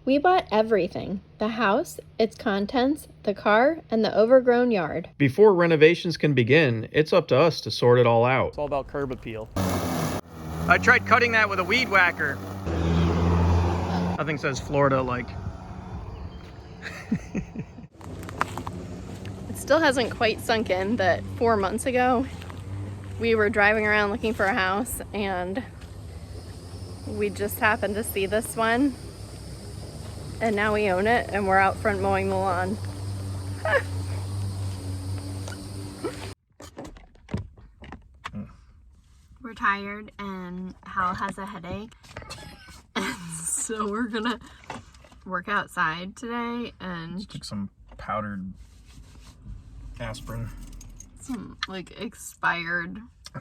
We bought everything: the house, its contents, the car, and the overgrown yard. Before renovations can begin, it's up to us to sort it all out. It's all about curb appeal. I tried cutting that with a weed whacker. Nothing says Florida like. It still hasn't quite sunk in that 4 months ago we were driving around looking for a house and we just happened to see this one, and now we own it and we're out front mowing the lawn. We're tired and Hal has a headache, and so we're gonna work outside today and Just took some powdered aspirin. some like expired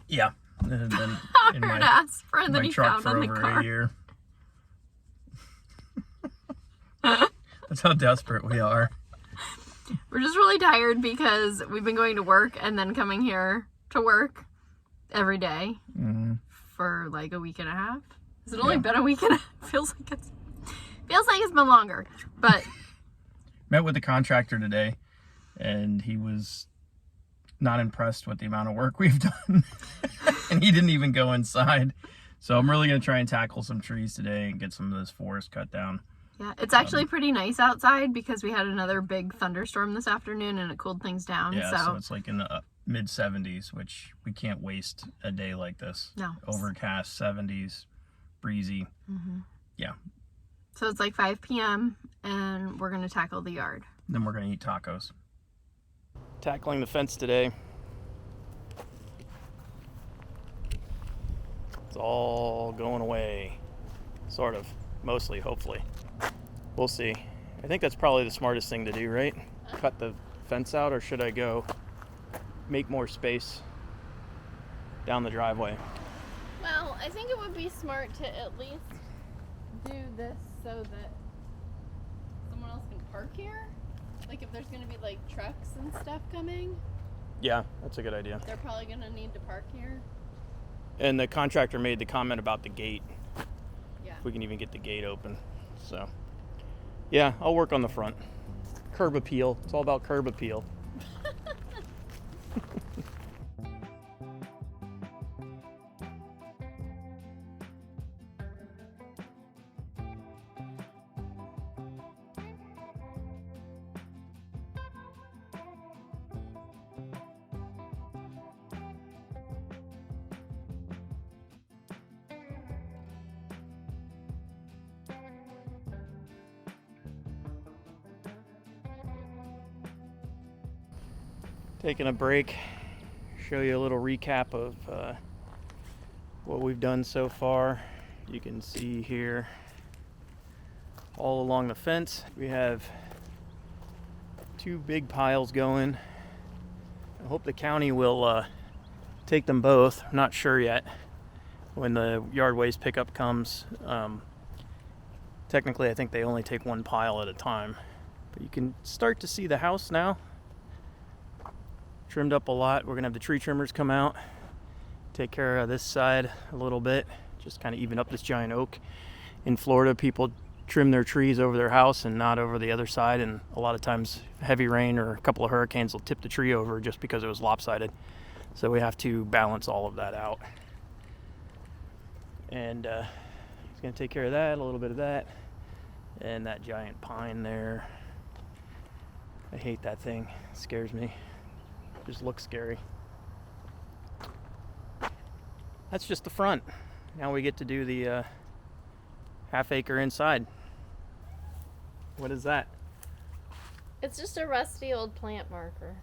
Yeah. It had been in powdered my, aspirin that my he truck found for on the over car. a year. That's how desperate we are. We're just really tired because we've been going to work and then coming here to work every day for like a week and a half. Has it only been a week and a half? Feels like it's been longer. But Met with the contractor today, and he was not impressed with the amount of work we've done. And he didn't even go inside. So I'm really going to try and tackle some trees today and get some of this forest cut down. yeah, it's actually pretty nice outside because we had another big thunderstorm this afternoon and it cooled things down. Yeah, so it's like in the mid 70s, which we can't waste a day like this. No. Overcast 70s, breezy. Yeah. So it's like 5 p.m. and we're going to tackle the yard. Then we're going to eat tacos. Tackling the fence today. It's all going away. Sort of. Mostly, hopefully. We'll see. I think that's probably the smartest thing to do, right? Cut the fence out, or should I go make more space down the driveway? Well, I think it would be smart to at least do this so that someone else can park here. Like if there's going to be like trucks and stuff coming, Yeah, that's a good idea. they're probably going to need to park here. And the contractor made the comment about the gate. Yeah. If we can even get the gate open. So, yeah, I'll work on the front. Curb appeal. It's all about curb appeal. Taking a break, show you a little recap of what we've done so far. You can see here all along the fence we have 2 big piles going. I hope the county will take them both. I'm not sure yet when the yard waste pickup comes. Technically I think they only take 1 pile at a time, but you can start to see the house now. Trimmed up a lot. We're gonna have the tree trimmers come out, take care of this side a little bit, just kind of even up this giant oak. In Florida, people trim their trees over their house and not over the other side, and a lot of times heavy rain or a couple of hurricanes will tip the tree over just because it was lopsided. So we have to balance all of that out. And it's gonna take care of that, a little bit of that, and that giant pine there. I hate that thing. It scares me. Just looks scary. That's just the front. Now we get to do the half acre inside. What is that? It's just a rusty old plant marker.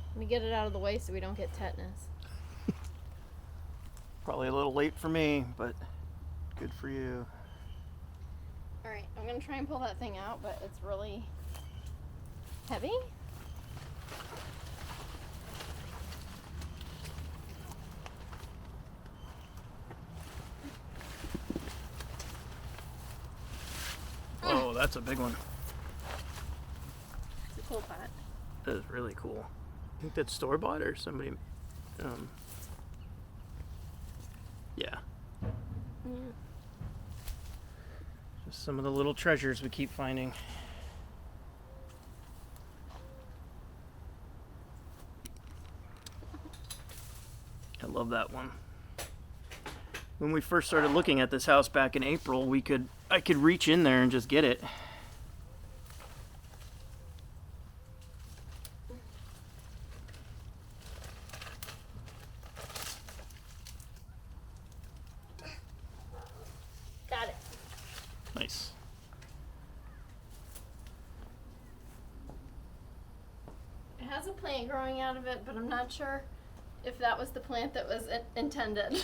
Let me get it out of the way so we don't get tetanus. Probably a little late for me, but good for you. Alright, I'm going to try and pull that thing out, but it's really heavy. Oh, that's a big one. It's a cool pot. That is really cool. I think that's store-bought or somebody... yeah. Just some of the little treasures we keep finding. I love that one. When we first started looking at this house back in April, I could reach in there and just get it. Got it. Nice. It has a plant growing out of it, but I'm not sure if that was the plant that was intended.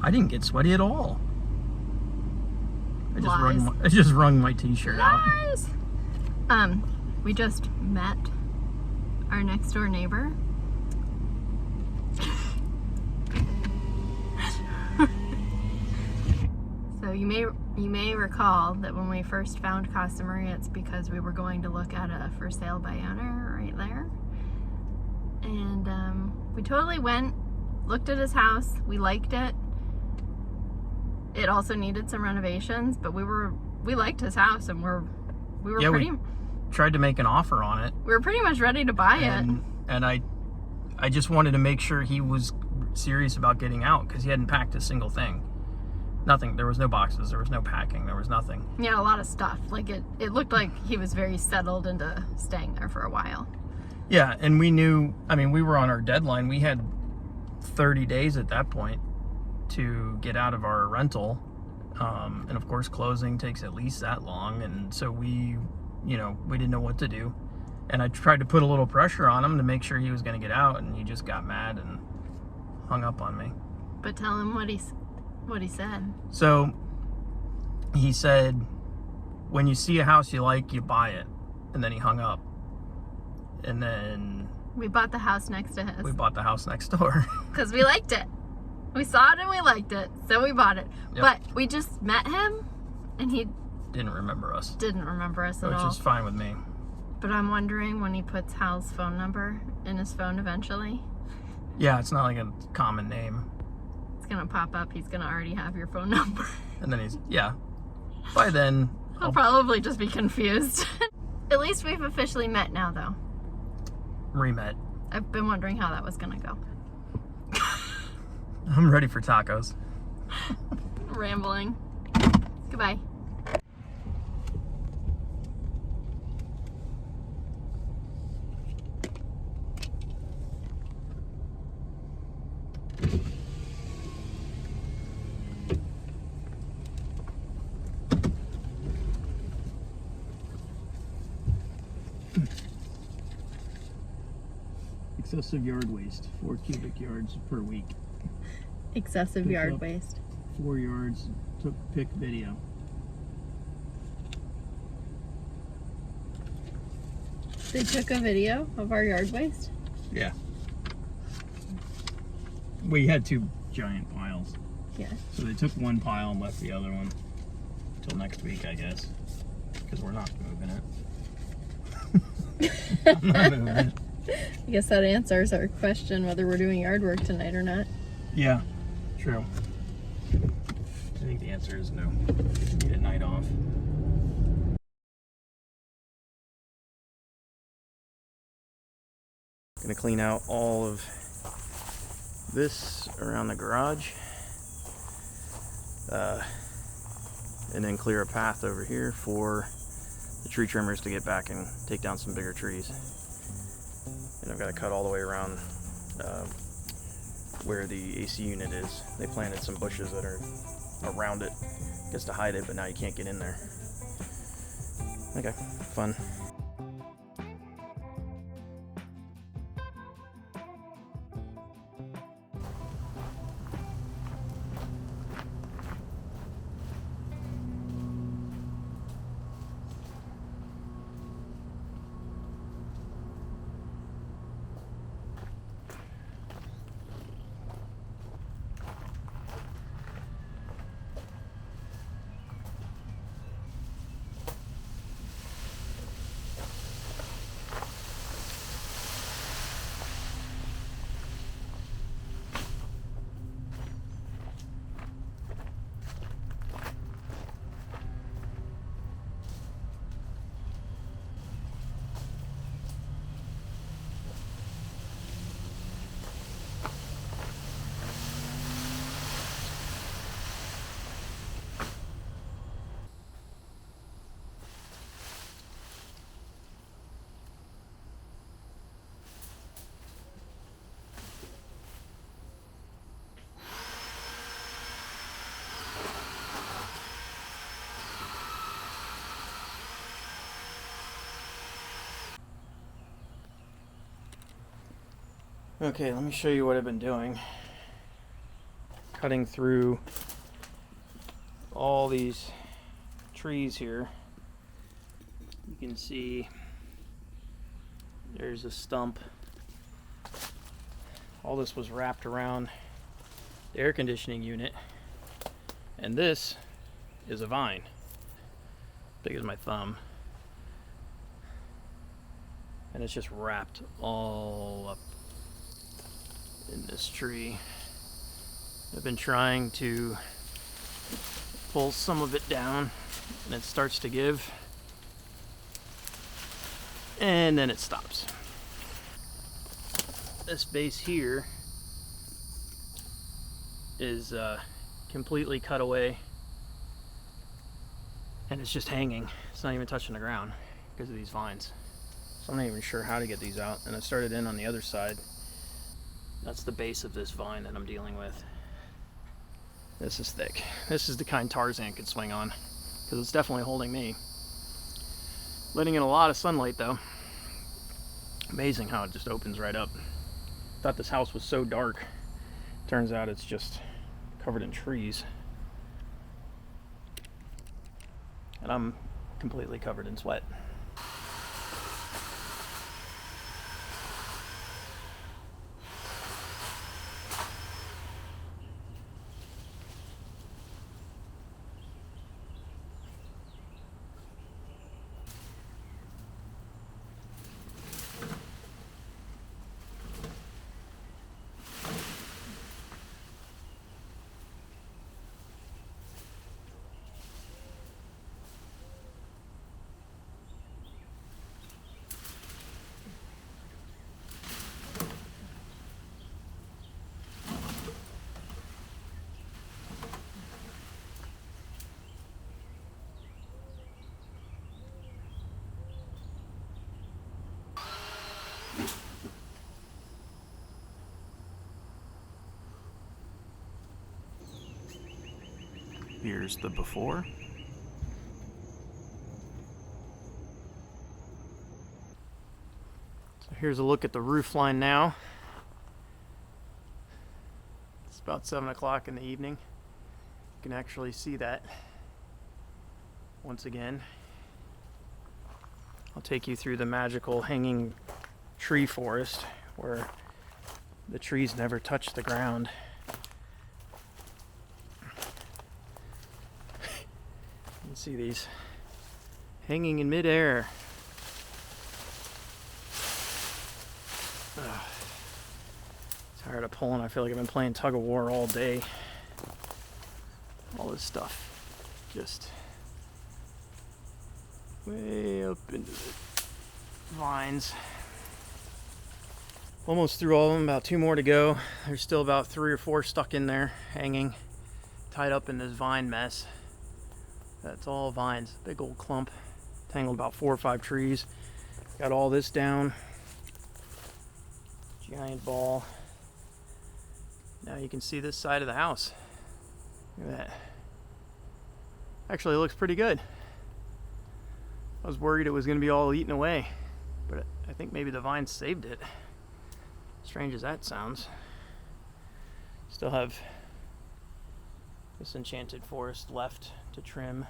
I didn't get sweaty at all. Lies. I just wrung my t-shirt out. Lies! We just met our next door neighbor. So you may recall that when we first found Casa Marie, it's because we were going to look at a for sale by owner right there. And we totally went, looked at his house, we liked it. It also needed some renovations, but we liked his house, and we tried to make an offer on it. We were pretty much ready to buy it. And I just wanted to make sure he was serious about getting out, because he hadn't packed a single thing. Nothing. There was no boxes. There was no packing. There was nothing. Yeah, a lot of stuff. Like it looked like he was very settled into staying there for a while. Yeah, and we knew, I mean, we were on our deadline. We had 30 days at that point to get out of our rental. And of course, closing takes at least that long. And so we didn't know what to do. And I tried to put a little pressure on him to make sure he was going to get out, and he just got mad and hung up on me. But tell him what he said. So he said, when you see a house you like, you buy it. And then he hung up. And then we bought the house next to his. We bought the house next door. Because we liked it. We saw it and we liked it, so we bought it. Yep. But we just met him, and he didn't remember us. Didn't remember us at all. Which is fine with me. But I'm wondering when he puts Hal's phone number in his phone eventually. Yeah, it's not like a common name. It's gonna pop up. He's gonna already have your phone number. And then by then He'll probably just be confused. At least we've officially met now, though. Re-met. I've been wondering how that was gonna go. I'm ready for tacos. Rambling. Goodbye. Excessive yard waste, 4 cubic yards per week. Excessive yard waste. 4 yards, pick video. They took a video of our yard waste? Yeah. We had 2 giant piles. Yeah. So they took one pile and left the other one till next week, I guess. Because we're not moving it. I'm not moving it. I guess that answers our question whether we're doing yard work tonight or not. Yeah, true. I think the answer is no. Need a night off. Gonna clean out all of this around the garage. And then clear a path over here for the tree trimmers to get back and take down some bigger trees. And I've got to cut all the way around where the AC unit is. They planted some bushes that are around it Just to hide it, but now you can't get in there. Okay, fun. Okay, let me show you what I've been doing. Cutting through all these trees here. You can see there's a stump. All this was wrapped around the air conditioning unit. And this is a vine, big as my thumb. And it's just wrapped all up in this tree. I've been trying to pull some of it down and it starts to give and then it stops. This base here is completely cut away and it's just hanging. It's not even touching the ground because of these vines. So I'm not even sure how to get these out, and I started in on the other side. That's the base of this vine that I'm dealing with. This is thick. This is the kind Tarzan could swing on, because it's definitely holding me. Letting in a lot of sunlight though. Amazing how it just opens right up. Thought this house was so dark. Turns out it's just covered in trees. And I'm completely covered in sweat. Here's the before. So here's a look at the roof line now. It's about 7 o'clock in the evening. You can actually see that once again. I'll take you through the magical hanging tree forest where the trees never touch the ground. You can see these hanging in midair. Tired of pulling. I feel like I've been playing tug of war all day. All this stuff just way up into the vines. Almost through all of them, about 2 more to go. There's still about 3 or 4 stuck in there, hanging, tied up in this vine mess. That's all vines, big old clump, tangled about 4 or 5 trees. Got all this down, giant ball. Now you can see this side of the house. Look at that. Actually, it looks pretty good. I was worried it was going to be all eaten away, but I think maybe the vines saved it. Strange as that sounds. Still have this enchanted forest left to trim.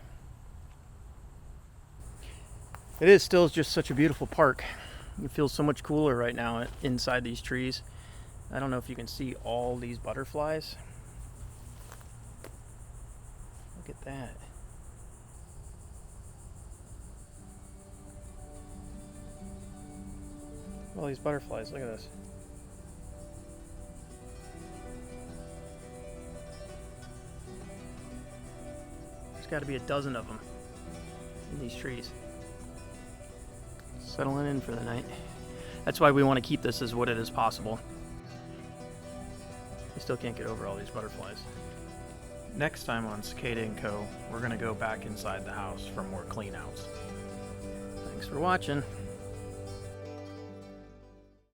It is still just such a beautiful park. It feels so much cooler right now inside these trees. I don't know if you can see all these butterflies. Look at that. All these butterflies, look at this. There's got to be a dozen of them in these trees. Settling in for the night. That's why we want to keep this as wooded as possible. I still can't get over all these butterflies. Next time on Cicada & Co., we're going to go back inside the house for more clean outs. Thanks for watching.